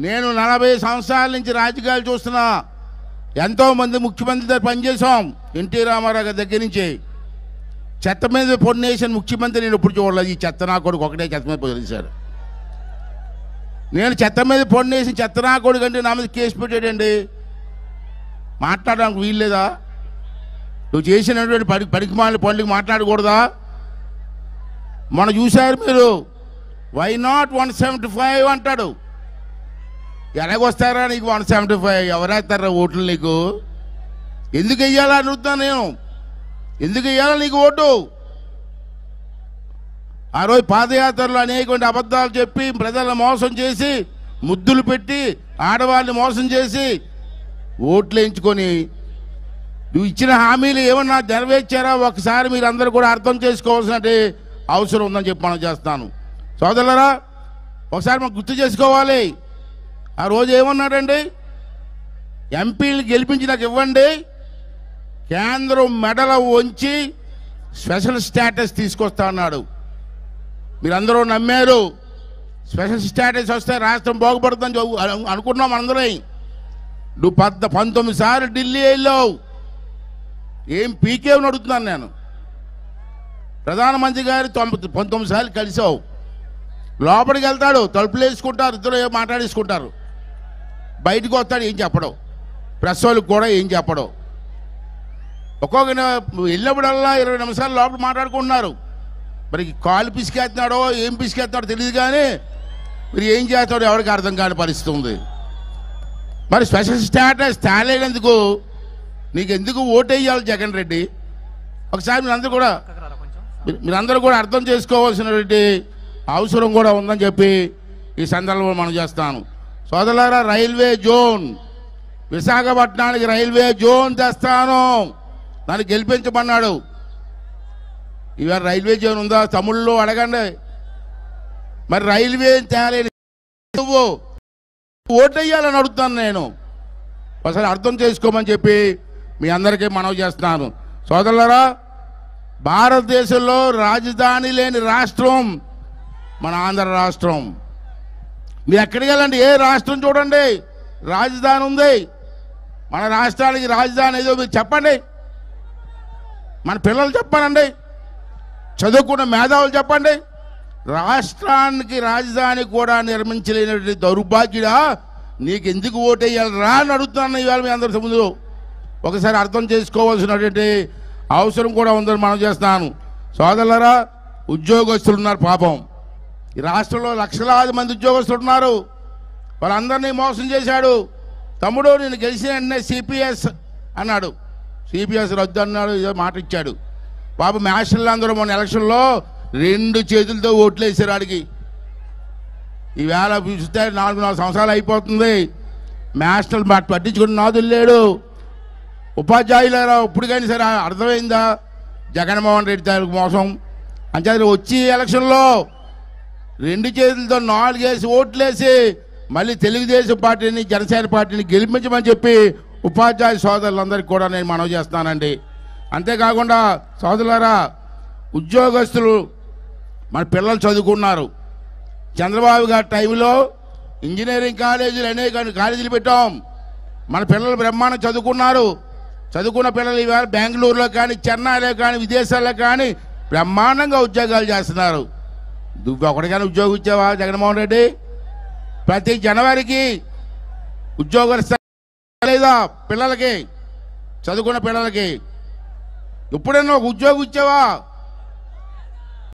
నేను 40 సంవత్సరాల నుంచి రాజకీయాలు చూస్తున్నా. ఎంతోమంది ముఖ్యమంత్రి పనిచేసాం. ఎన్టీ రామారావు గారి దగ్గర నుంచి. చెత్త మీద పొన్నేసిన ముఖ్యమంత్రి నేను ఎప్పుడు చూడలేదు. ఈ చెత్త నా కొడుకు ఒకటే చెత్త మీద పొదిలేశాడు. నేను చెత్త మీద పొన్నేసి చెత్త నా కొడుకు అంటే నా మీద కేసు పెట్టాడండి. మాట్లాడడానికి వీల్లేదా? నువ్వు చేసినటువంటి పనికిమాలిన పనులకు మాట్లాడకూడదా? మొన్న చూశారు మీరు, వై నాట్ 175 అంటాడు. ఎలాగొస్తారా నీకు 175? ఎవరేస్తారా ఓట్లు నీకు? ఎందుకు వెయ్యాలని అడుగుతాను నేను. ఎందుకు వెయ్యాలా నీకు ఓటు? ఆ రోజు పాదయాత్రలో అనేకమైన అబద్ధాలు చెప్పి ప్రజలను మోసం చేసి, ముద్దులు పెట్టి ఆడవాళ్ళని మోసం చేసి ఓట్లు వేయించుకొని నువ్వు ఇచ్చిన హామీలు ఏమన్నా నెరవేర్చారా ఒకసారి మీరు అందరూ కూడా అర్థం చేసుకోవాల్సిన అవసరం ఉందని చెప్పి మనం చేస్తాను. సోదరులారా, ఒకసారి మనం గుర్తు చేసుకోవాలి. ఆ రోజు ఏమన్నాడండి? ఎంపీలు గెలిపించి నాకు ఇవ్వండి, కేంద్రం మెడల వంచి స్పెషల్ స్టేటస్ తీసుకొస్తా అన్నాడు. మీరందరూ నమ్మారు. స్పెషల్ స్టేటస్ వస్తే రాష్ట్రం బాగుపడుతుందని అనుకున్నాం అందరం. నువ్వు 19 సార్లు ఢిల్లీ వెళ్ళావు. ఏం పీకేవని అడుగుతున్నాను నేను. ప్రధానమంత్రి గారు 19 సార్లు కలిసావు. లోపలికి వెళ్తాడు, తలుపులు వేసుకుంటారు, ఇద్దరు మాట్లాడేసుకుంటారు. బయటకు వస్తాడు, ఏం చెప్పడం. ప్రెస్ వాళ్ళకి కూడా ఏం చెప్పడం. ఒక్కొక్క వెళ్ళినప్పుడల్లా 20 నిమిషాలు లోపల మాట్లాడుకుంటున్నారు. మరి కాలు పిసికేస్తున్నాడో ఏం పిసికేస్తున్నాడో తెలియదు, కానీ మీరు ఏం చేస్తాడో ఎవరికి అర్థం కాని పరిస్థితి ఉంది. మరి స్పెషల్ స్టేటస్ తేలేనందుకు నీకు ఎందుకు ఓటేయాలి జగన్ రెడ్డి? ఒకసారి మీరందరూ కూడా అర్థం చేసుకోవాల్సినటువంటి అవసరం కూడా ఉందని చెప్పి ఈ సందర్భంలో మనం చేస్తాను. సోదరులారా, రైల్వే జోన్, విశాఖపట్నానికి రైల్వే జోన్ తెస్తాను, దాన్ని గెలిపించమన్నాడు. ఇవాళ రైల్వే జోన్ ఉందా? తమిళ్లో అడగండి. మరి రైల్వే తేలేని నువ్వు ఓటేయాలని అడుగుతాను నేను. ఒకసారి అర్థం చేసుకోమని చెప్పి మీ అందరికీ మనవి చేస్తున్నాను. సోదరులారా, భారతదేశంలో రాజధాని లేని రాష్ట్రం మన ఆంధ్ర రాష్ట్రం. మీరు ఎక్కడికి వెళ్ళండి, ఏ రాష్ట్రం చూడండి రాజధాని ఉంది. మన రాష్ట్రానికి రాజధాని ఏదో మీరు చెప్పండి. మన పిల్లలు చెప్పానండి, చదువుకున్న మేధావులు చెప్పండి. రాష్ట్రానికి రాజధాని కూడా నిర్మించలేనటువంటి దౌర్భాగ్యుడా, నీకు ఎందుకు ఓటేయాలి రా అని అడుగుతున్నాను ఇవాళ మీ అందరి ముందు. ఒకసారి అర్థం చేసుకోవాల్సినటువంటి అవసరం కూడా ఉందని మనం చేస్తున్నాను. సోదరులారా, ఉద్యోగస్తులు ఉన్నారు పాపం. ఈ రాష్ట్రంలో లక్షలాది మంది ఉద్యోగస్తులు ఉన్నారు. వాళ్ళందరినీ మోసం చేశాడు. తమ్ముడు నేను గెలిచిన వెంటనే సిపిఎస్ అన్నాడు, సిపిఎస్ రద్దు అన్నాడు, ఏదో మాట ఇచ్చాడు. బాబు మ్యాషన్లు అందరూ మొన్న ఎలక్షన్లో 2 చేతులతో ఓట్లు వేసారు ఆడికి. ఈవేళ చూస్తే 4 సంవత్సరాలు అయిపోతుంది. మ్యాషనల్ పట్టించుకుని నాదులు లేడు. ఉపాధ్యాయులారా, ఇప్పుడు కానీ సరే అర్థమైందా జగన్మోహన్ రెడ్డి తాలూకు మోసం? అంచేత వచ్చి ఎలక్షన్లో 2 చేతులతో 4 వేసి ఓట్లేసి మళ్ళీ తెలుగుదేశం పార్టీని, జనసేన పార్టీని గెలిపించమని చెప్పి ఉపాధ్యాయ సోదరులందరికీ కూడా నేను మనవి చేస్తానండి. అంతేకాకుండా సోదరులారా, ఉద్యోగస్తులు మన పిల్లలు చదువుకున్నారు. చంద్రబాబు గారి టైంలో ఇంజనీరింగ్ కాలేజీలు అనేక కాలేజీలు పెట్టాం. మన పిల్లలు బ్రహ్మాండం చదువుకున్నారు. చదువుకున్న పిల్లలు ఇవాళ బెంగళూరులో కానీ, చెన్నైలో కానీ, విదేశాల్లో కానీ బ్రహ్మాండంగా ఉద్యోగాలు చేస్తున్నారు. నువ్వు ఒకటిగానే ఉద్యోగం ఇచ్చావా జగన్మోహన్ రెడ్డి? ప్రతి జనవరికి ఉద్యోగాలు లేదా పిల్లలకి, చదువుకున్న పిల్లలకి? ఎప్పుడైనా ఒక ఉద్యోగం ఇచ్చావా?